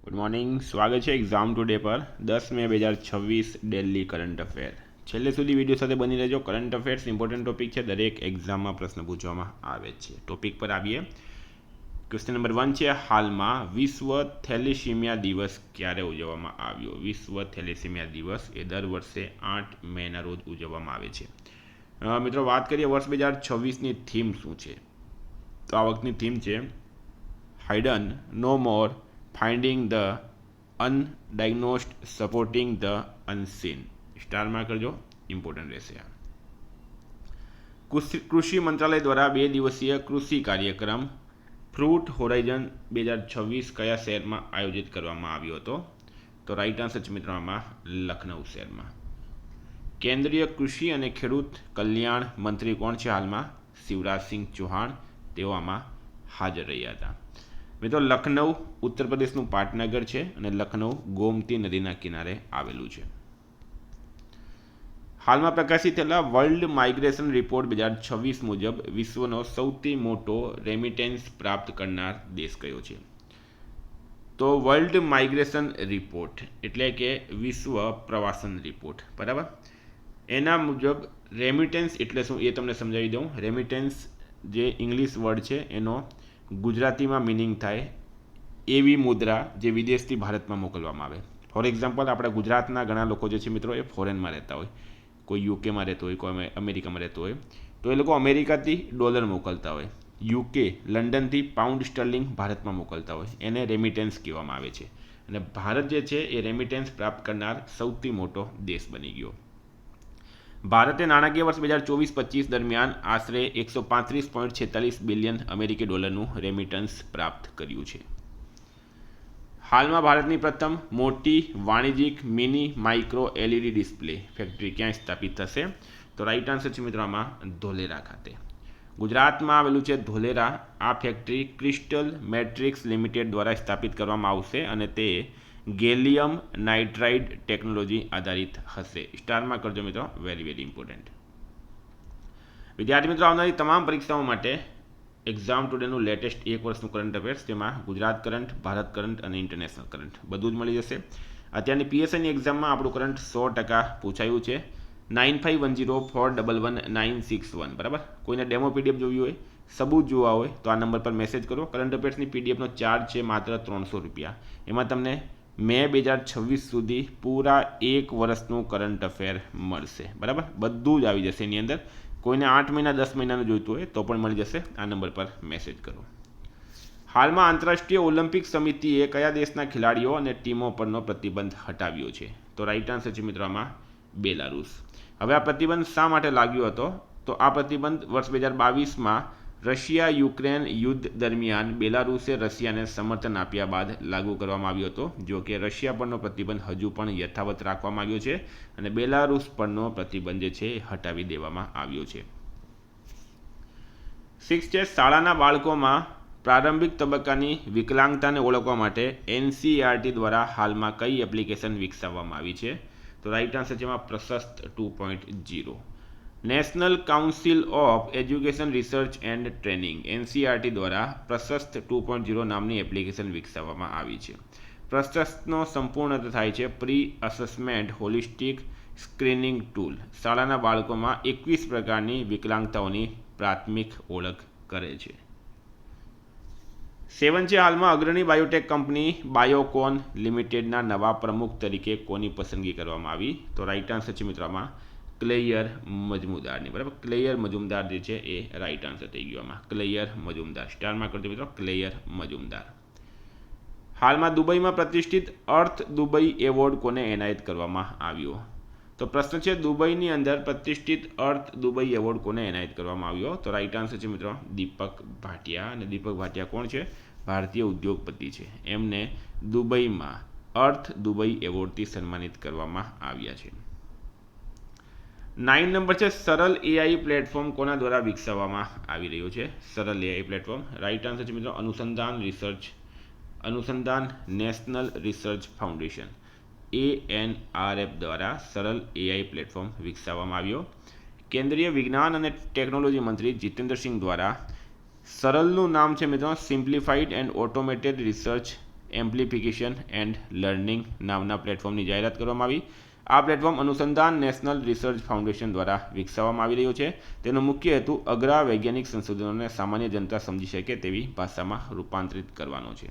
Good morning, સ્વાગત છે exam today પર 10 મે 2026 દિલ્હી કરંટ અફેર. છેલ્લે સુધી વિડીયો સાથે બની રહેજો. કરંટ અફેર્સ ઇમ્પોર્ટન્ટ ટોપિક છે, દરેક એક્ઝામમાં પ્રશ્ન પૂછવામાં આવે છે. ટોપિક પર આવીએ. ક્વેશ્ચન નંબર 1 છે, હાલમાં વિશ્વ થેલેસીમિયા દિવસ ક્યારે ઉજવવામાં આવ્યો? વિશ્વ થેલેસીમિયા દિવસ એ દર વર્ષે 8 મેના રોજ ઉજવવામાં આવે છે. મિત્રો, વાત કરીએ વર્ષ 2026ની થીમ શું છે, તો આ વખતની થીમ છે hidden no more, finding the undiagnosed, supporting the unseen. સ્ટારમાં કરજો, ઇમ્પોર્ટન્ટ રહેશે. કૃષિ મંત્રાલય દ્વારા 2 દિવસીય કૃષિ કાર્યક્રમ ફ્રૂટ હોરાઇઝન 2026 કયા શહેરમાં આયોજિત કરવામાં આવ્યો હતો? તો રાઇટ આન્સર છે મિત્રો આમાં લખનઉ શહેરમાં. કેન્દ્રીય કૃષિ અને ખેડૂત કલ્યાણ મંત્રી કોણ છે હાલમાં? શિવરાજસિંહ ચૌહાણ. તેઓ આમાં હાજર રહ્યા હતા. મિત્રો, લખનઉ ઉત્તર પ્રદેશનું પાટનગર છે અને લખનઉ ગોમતી નદીના કિનારે આવેલું છે. હાલમાં પ્રકાશિત થયેલા વર્લ્ડ માઇગ્રેશન રિપોર્ટ 2026 મુજબ વિશ્વનો સૌથી મોટો રેમિટેન્સ પ્રાપ્ત કરનાર દેશ કયો છે? તો વર્લ્ડ માઇગ્રેશન રિપોર્ટ એટલે કે વિશ્વ પ્રવાસન રિપોર્ટ, બરાબર. એના મુજબ રેમિટેન્સ એટલે શું એ તમને સમજાવી દઉં. રેમિટેન્સ જે ઇંગ્લિશ વર્ડ છે એનો ગુજરાતીમાં મિનિંગ થાય એવી મુદ્રા જે વિદેશથી ભારતમાં મોકલવામાં આવે. ફોર એક્ઝામ્પલ, આપણા ગુજરાતના ઘણા લોકો જે છે મિત્રો એ ફોરેનમાં રહેતા હોય, કોઈ યુકેમાં રહેતો હોય, કોઈ અમેરિકામાં રહેતો હોય, તો એ લોકો અમેરિકાથી ડોલર મોકલતા હોય, યુકે લંડનથી પાઉન્ડ સ્ટર્લિંગ ભારતમાં મોકલતા હોય, એને રેમિટેન્સ કહેવામાં આવે છે. અને ભારત જે છે એ રેમિટેન્સ પ્રાપ્ત કરનાર સૌથી મોટો દેશ બની ગયો. ભારતે નાણાકીય વર્ષ 2024-25 દરમિયાન આશરે 135.46 બિલિયન અમેરિકી ડોલરનું રેમિટન્સ પ્રાપ્ત કર્યું છે. હાલમાં ભારતની પ્રથમ મોટી વાણિજ્યિક mini micro LED display factory ક્યાં સ્થાપિત થશે? તો રાઇટ આન્સર છે મિત્રો આમાં ધોલેરા ખાતે. ગુજરાતમાં આવેલું છે ધોલેરા. આ ફેક્ટરી ક્રિસ્ટલ મેટ્રિક્સ લિમિટેડ દ્વારા સ્થાપિત કરવામાં આવશે અને તે ગેલિયમ નાઇટ્રાઇડ ટેકનોલોજી આધારિત હશે. સ્ટારમાં કરજો મિત્રો, વેરી ઇમ્પોર્ટન્ટ. વિદ્યાર્થી મિત્રો, આવનારી તમામ પરીક્ષાઓ માટે એક્ઝામ ટુડેનું લેટેસ્ટ 1 વર્ષનું કરંટ અફેર્સ, જેમાં ગુજરાત કરંટ, ભારત કરંટ અને ઇન્ટરનેશનલ કરંટ બધું જ મળી જશે. અત્યારની પીએસઆઈની એક્ઝામમાં આપણું કરંટ 100% પૂછાયું છે. 9510411961, બરાબર. કોઈને ડેમો પીડીએફ જોવી હોય, સબૂત જોવા હોય તો આ નંબર પર મેસેજ કરો. કરંટ અફેર્સની પીડીએફનો ચાર્જ છે માત્ર 300 રૂપિયા. એમાં તમને મે 2026 સુધી પૂરા 1 વર્ષનું કરંટ અફેર મળશે, બરાબર. બધું જ આવી જશે એની અંદર. કોઈને 8 મહિના 10 મહિનાનું જોઈતું હોય તો પણ મળી જશે. આ નંબર પર મેસેજ કરો. હાલમાં આંતરરાષ્ટ્રીય ઓલિમ્પિક સમિતિએ કયા દેશના ખેલાડીઓ અને ટીમો પરનો પ્રતિબંધ હટાવ્યો છે? તો રાઇટ આન્સર છે મિત્રો આમાં બેલારુસ. હવે આ પ્રતિબંધ શા માટે લાગ્યો હતો? તો આ પ્રતિબંધ વર્ષ 2022માં રશિયા યુક્રેન યુદ્ધ દરમિયાન બેલારુસે રશિયાને સમર્થન આપ્યા બાદ લાગુ કરવામાં આવ્યો હતો. જો કે રશિયા પરનો પ્રતિબંધ હજુ પણ યથાવત રાખવામાં આવ્યો છે અને બેલારુસ પરનો પ્રતિબંધ જે છે એ હટાવી દેવામાં આવ્યો છે. 6 છે, શાળાના બાળકોમાં પ્રારંભિક તબક્કાની વિકલાંગતાને ઓળખવા માટે એનસીઈઆરટી દ્વારા હાલમાં કઈ એપ્લિકેશન વિકસાવવામાં આવી છે? તો રાઇટ આન્સર છે એમાં પ્રશસ્ત 2.0. National council of education research and training NCERT દ્વારા પ્રશસ્ત 2.0 નામની એપ્લિકેશન વિકસાવવામાં આવી છે. પ્રશસ્તનો સંપૂર્ણ અર્થ થાય છે pre assessment holistic screening tool. શાળાના બાળકોમાં 21 પ્રકારની વિકલાંગતાઓની પ્રાથમિક ઓળખ કરે છે. 7 છે, હાલમાં અગ્રણી બાયોટેક કંપની બાયોકોન લિમિટેડના નવા પ્રમુખ તરીકે કોની પસંદગી કરવામાં આવી? તો રાઇટ આન્સર છે મિત્રોમાં ક્લેયર મજમુદારની, બરાબર. ક્લેયર મજુમદાર જે છે એ રાઇટ આન્સર થઈ ગયો આમાં. ક્લેયર મજુમદાર. સ્ટારમાં કરજો મિત્રો, ક્લેયર મજુમદાર. હાલમાં દુબઈમાં પ્રતિષ્ઠિત અર્થ દુબઈ એવોર્ડ કોને એનાયત કરવામાં આવ્યો? તો પ્રશ્ન છે દુબઈની અંદર પ્રતિષ્ઠિત અર્થ દુબઈ એવોર્ડ કોને એનાયત કરવામાં આવ્યો? તો રાઇટ આન્સર છે મિત્રો દીપક ભાટિયા. અને દીપક ભાટિયા કોણ છે? ભારતીય ઉદ્યોગપતિ છે. એમને દુબઈમાં અર્થ દુબઈ એવોર્ડથી સન્માનિત કરવામાં આવ્યા છે. 9 નંબર છે, સરળ એઆઈ પ્લેટફોર્મ કોના દ્વારા વિકસાવવામાં આવી રહ્યો છે? સરળ એઆઈ પ્લેટફોર્મ. રાઇટ આન્સર છે મિત્રો અનુસંધાન નેશનલ રિસર્ચ ફાઉન્ડેશન ANRF દ્વારા સરળ એઆઈ પ્લેટફોર્મ વિકસાવવામાં આવ્યો. કેન્દ્રીય વિજ્ઞાન અને ટેકનોલોજી મંત્રી જીતેન્દ્ર સિંહ દ્વારા સરળનું નામ છે મિત્રો simplified and automated research amplification and learning નામના પ્લેટફોર્મની જાહેરાત કરવામાં આવી. આ પ્લેટફોર્મ અનુસંધાન નેશનલ રિસર્ચ ફાઉન્ડેશન દ્વારા વિકસાવવામાં આવી રહ્યું છે. તેનો મુખ્ય હેતુ અઘરા વૈજ્ઞાનિક સંશોધનોને સામાન્ય જનતા સમજી શકે તેવી ભાષામાં રૂપાંતરિત કરવાનો છે.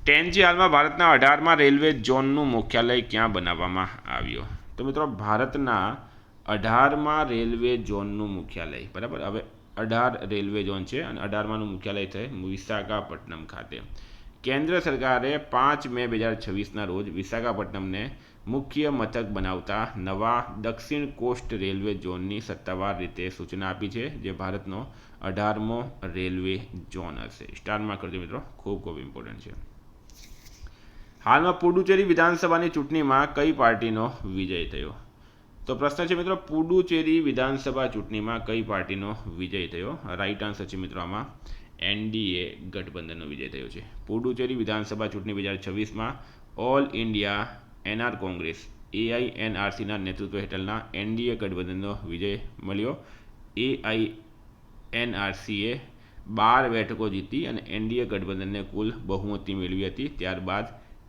10G હાલમાં ભારતના 18મા રેલવે ઝોનનું મુખ્યાલય ક્યાં બનાવવામાં આવ્યું? તો મિત્રો ભારતના 18મા રેલવે ઝોનનું મુખ્યાલય, બરાબર, હવે 18 રેલવે ઝોન છે અને 18માનું મુખ્યાલય છે વિશાખાપટ્ટનમ ખાતે. કેન્દ્ર સરકારે 5 મે 2026ના રોજ વિશાખાપટ્ટનમને મુખ્ય મથક બનાવતા નવા દક્ષિણ કોસ્ટ રેલવે ઝોનની સત્તાવાર રીતે સૂચના આપી છે, જે ભારતનો 18મો રેલવે ઝોન હશે. સ્ટારમાં કરજો મિત્રો, ખૂબ ખૂબ ઇમ્પોર્ટન્ટ છે. હાલમાં પુડુચેરી વિધાનસભાની ચૂંટણીમાં કઈ પાર્ટીનો વિજય થયો? તો પ્રશ્ન છે મિત્રો, પુડુચેરી વિધાનસભા ચૂંટણીમાં કઈ પાર્ટીનો વિજય થયો? રાઈટ આન્સર છે મિત્રો આમાં એનડીએ ગઠબંધનનો વિજય થયો છે. પુડુચેરી વિધાનસભા ચૂંટણી 2026માં ઓલ ઇન્ડિયા એનઆર કોંગ્રેસ AINRCના નેતૃત્વ હેઠળના એનડીએ ગઠબંધનનો વિજય મળ્યો. AINRCએ 12 બેઠકો જીતી અને એનડીએ ગઠબંધનને કુલ બહુમતી મેળવી હતી. ત્યારબાદ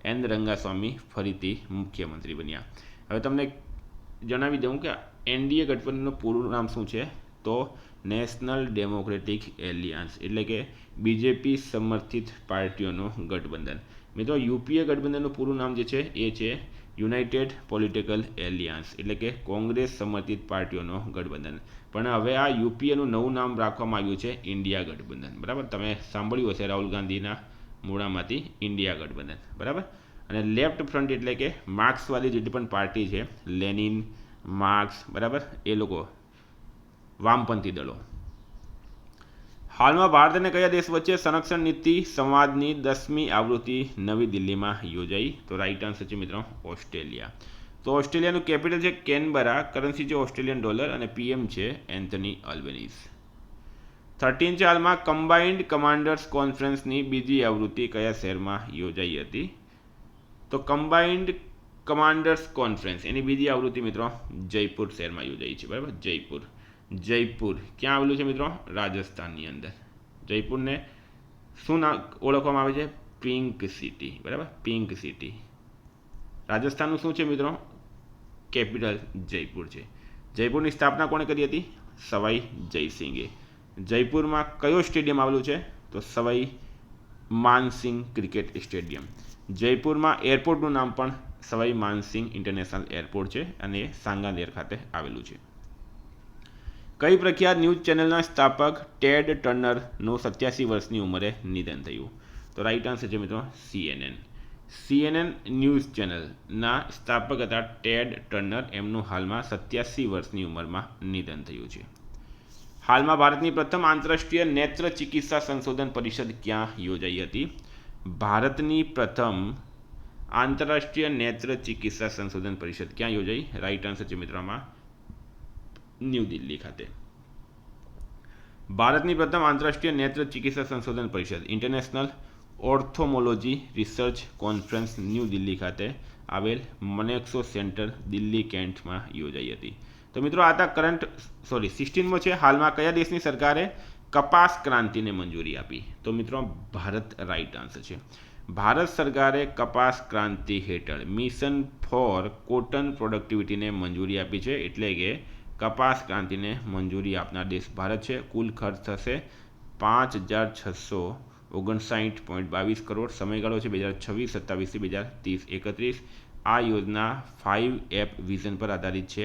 એન રંગાસ્વામી ફરીથી મુખ્યમંત્રી બન્યા. હવે તમને જણાવી દઉં કે એનડીએ ગઠબંધનનું પૂરું નામ શું છે, તો નેશનલ ડેમોક્રેટિક એલિયન્સ, એટલે કે બીજેપી સમર્થિત પાર્ટીઓનું ગઠબંધન. મિત્રો યુપીએ ગઠબંધનનું પૂરું નામ જે છે એ છે યુનાઇટેડ પોલિટિકલ એલિયન્સ, એટલે કે કોંગ્રેસ સમર્થિત પાર્ટીઓનો ગઠબંધન. પણ હવે આ યુપીએનું નવું નામ રાખવામાં આવ્યું છે ઇન્ડિયા ગઠબંધન. બરાબર, તમે સાંભળ્યું હશે રાહુલ ગાંધીના મૂળામાંથી ઇન્ડિયા ગઠબંધન. બરાબર, અને લેફ્ટ ફ્રન્ટ એટલે કે માર્ક્સવાદી જેટલી પણ પાર્ટી છે, લેનિન, માર્ક્સ, બરાબર, એ લોકો વામપંથી દળો. હાલમાં ભારત અને કયા દેશ વચ્ચે સંરક્ષણ નીતિ સંવાદની 10મી આવૃત્તિ નવી દિલ્હીમાં યોજાઈ? તો રાઈટ આન્સર છે મિત્રો ઓસ્ટ્રેલિયા. તો ઓસ્ટ્રેલિયાનું કેપિટલ છે કેનબરા, કરન્સી છે ઓસ્ટ્રેલિયન ડોલર અને પીએમ છે એન્થની અલ્બનીઝ. 13 હાલમાં કમ્બાઇન્ડ કમાન્ડર્સ કોન્ફરન્સની બીજી આવૃત્તિ કયા શહેરમાં યોજાઈ હતી? તો કમ્બાઇન્ડ કમાન્ડર્સ કોન્ફરન્સ એની બીજી આવૃત્તિ મિત્રો જયપુર શહેરમાં યોજાઈ છે. બરાબર, જયપુર ક્યાં આવેલું છે મિત્રો? રાજસ્થાનની અંદર. જયપુરને શું નામ ઓળખવામાં આવે છે? Pink city. બરાબર, પિંક સિટી. રાજસ્થાનનું શું છે મિત્રો? કેપિટલ જયપુર છે. જયપુરની સ્થાપના કોણે કરી હતી? સવાઈ જયસિંહે. જયપુરમાં કયો સ્ટેડિયમ આવેલું છે? તો સવાઈ માનસિંહ ક્રિકેટ સ્ટેડિયમ. જયપુરમાં એરપોર્ટનું નામ પણ સવાઈ માનસિંહ ઇન્ટરનેશનલ એરપોર્ટ છે અને એ સાંગાનેર ખાતે આવેલું છે. કઈ પ્રખ્યાત ન્યૂઝ ચેનલના સ્થાપક ટેડ ટર્નરનું 87 વર્ષની ઉંમરે નિધન થયું? તો રાઈટ આન્સર છે મિત્રો CNN ન્યૂઝ ચેનલના સ્થાપક હતા ટેડ ટર્નર. એમનું હાલમાં 87 વર્ષની ઉંમરમાં નિધન થયું છે. હાલમાં ભારતની પ્રથમ આંતરરાષ્ટ્રીય નેત્ર ચિકિત્સા સંશોધન પરિષદ ક્યાં યોજાઈ હતી? ભારતની પ્રથમ આંતરરાષ્ટ્રીય નેત્ર ચિકિત્સા સંશોધન પરિષદ ક્યાં યોજાઈ? રાઈટ આન્સર છે મિત્રોમાં ન્યૂ દિલ્હી ખાતે. ભારતની પ્રથમ આંતરરાષ્ટ્રીય નેત્ર ચિકિત્સા સંશોધન પરિષદ international ophthalmology research conference new Delhi ખાતે આવેલ મનેક્સો સેન્ટર દિલ્હી કેન્ટમાં યોજાઈ હતી. તો મિત્રો આ હતા 16મો છે. હાલમાં કયા દેશની સરકારે કપાસ ક્રાંતિને મંજૂરી આપી? તો મિત્રો ભારત રાઈટ આન્સર છે. ભારત સરકારે કપાસ ક્રાંતિ હેઠળ મિશન ફોર કોટન પ્રોડક્ટિવિટીને મંજૂરી આપી છે, એટલે કે કપાસ ક્રાંતિને મંજૂરી આપનાર દેશ ભારત છે. કુલ ખર્ચ થશે 5,659.22 કરોડ. સમયગાળો છે 2026-27 થી 2030-31. આ યોજના 5 વિઝન પર આધારિત છે: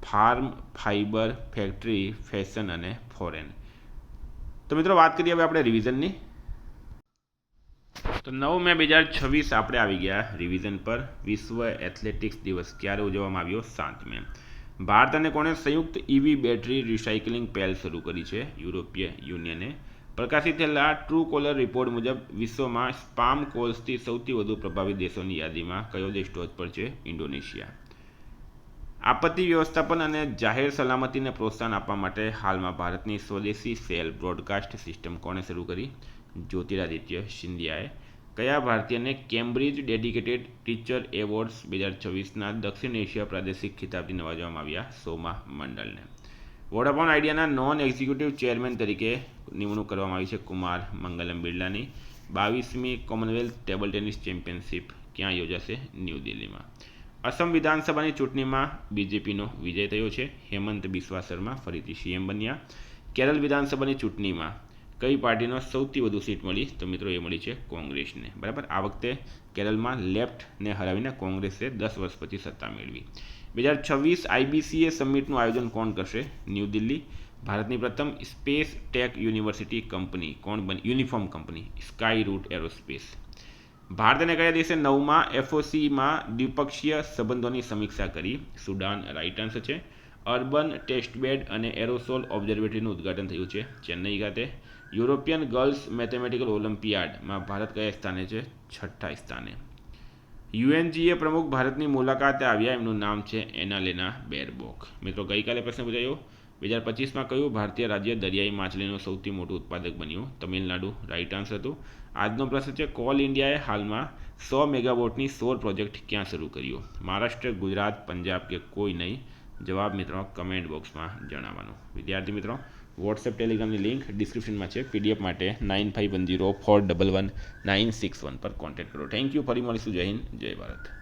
ફાર્મ, ફાઇબર, ફેક્ટરી, ફેશન અને ફોરેન. તો મિત્રો વાત કરીએ હવે આપણે રિવિઝનની. તો 9 મે 2026 આપણે આવી ગયા રિવિઝન પર. વિશ્વ એથ્લેટિક્સ દિવસ ક્યારે ઉજવવામાં આવ્યો? 7 મે. ભારત અને કોણે સંયુક્ત EV બેટરી રિસાયકલિંગ પહેલ શરૂ કરી છે? યુરોપિયન યુનિયને. પ્રકાશિત થયેલા ટ્રુ કોલર રિપોર્ટ મુજબ વિશ્વમાં સ્પામ કોલ્સથી સૌથી વધુ પ્રભાવિત દેશોની યાદીમાં કયો દેશ ટોચ પર છે? ઇન્ડોનેશિયા. આપત્તિ વ્યવસ્થાપન અને જાહેર સલામતીને પ્રોત્સાહન આપવા માટે હાલમાં ભારતની સ્વદેશી સેલ બ્રોડકાસ્ટ સિસ્ટમ કોણે શરૂ કરી? જ્યોતિરાદિત્ય સિંધિયાએ. કયા ભારતીયને કેમ્બ્રિજ ડેડિકેટેડ ટીચર એવોર્ડ્સ 2026ના દક્ષિણ એશિયા પ્રાદેશિક ખિતાબથી નવાજવામાં આવ્યા? સોમા મંડલને. વોડાફોન આઈડિયાના નોન એક્ઝિક્યુટિવ ચેરમેન તરીકે નિમણૂક કરવામાં આવી છે કુમાર મંગલમ બિરલાની. 22મી કોમનવેલ્થ ટેબલ ટેનિસ ચેમ્પિયનશિપ ક્યાં યોજાશે? ન્યૂ દિલ્હીમાં. અસમ વિધાનસભાની ચૂંટણીમાં બીજેપીનો વિજય થયો છે. હેમંત બિસ્વા શર્મા ફરીથી સીએમ બન્યા. કેરળ વિધાનસભાની ચૂંટણીમાં કઈ પાર્ટીનો સૌથી વધુ સીટ મળી? તો મિત્રો એ મળી છે કોંગ્રેસને. બરાબર, આ વખતે કેરળમાં લેફ્ટને હરાવીને કોંગ્રેસે 10 વર્ષ પછી સત્તા મેળવી. 2026 આઈબીસીએ સમિટનું આયોજન કોણ કરશે? ન્યૂ દિલ્હી. ભારતની પ્રથમ સ્પેસ ટેક યુનિવર્સિટી કંપની કોણ બની? Uniform company Skyroot Aerospace. Bharat અને કયા દેશે 9મા એફઓસીમાં દ્વિપક્ષીય સંબંધોની સમીક્ષા કરી? સુડાન. રાઇટ આન્સર છે. અર્બન ટેસ્ટબેડ અને એરોસોલ ઓબ્ઝર્વેટરીનું ઉદ્ઘાટન થયું છે ચેન્નઈ ખાતે. યુરોપિયન ગર્લ્સ મેથેમેટિકલ ઓલિમ્પિયાડમાં ભારત કયા સ્થાને છે? 6ઠ્ઠા સ્થાને. યુએનજીએ પ્રમુખ ભારતની મુલાકાતે આવ્યા, એમનું નામ છે એનાલેના બેરબોક. મિત્રો ગઈકાલે પ્રશ્ન પૂછાયો 2025માં કયું ભારતીય રાજ્ય દરિયાઈ માછલીનું સૌથી મોટું ઉત્પાદક બન્યું? તમિલનાડુ. રાઇટ આન્સર હતું. આજનો પ્રશ્ન છે કોલ ઇન્ડિયાએ હાલમાં 100 મેગાવોટની સૌર પ્રોજેક્ટ ક્યાં શરૂ કર્યો? મહારાષ્ટ્ર, ગુજરાત, પંજાબ કે કોઈ નહીં? જવાબ મિત્રો કમેન્ટ બોક્સમાં જણાવવાનો. વિદ્યાર્થી મિત્રો, વોટ્સએપ ટેલિગ્રામની લિંક ડિસ્ક્રિપ્શનમાં છે. પીડીએફ માટે 9510411961 પર કોન્ટેક્ટ કરો. Thank you. ફરી મળીશું. જય હિન્દ, જય ભારત.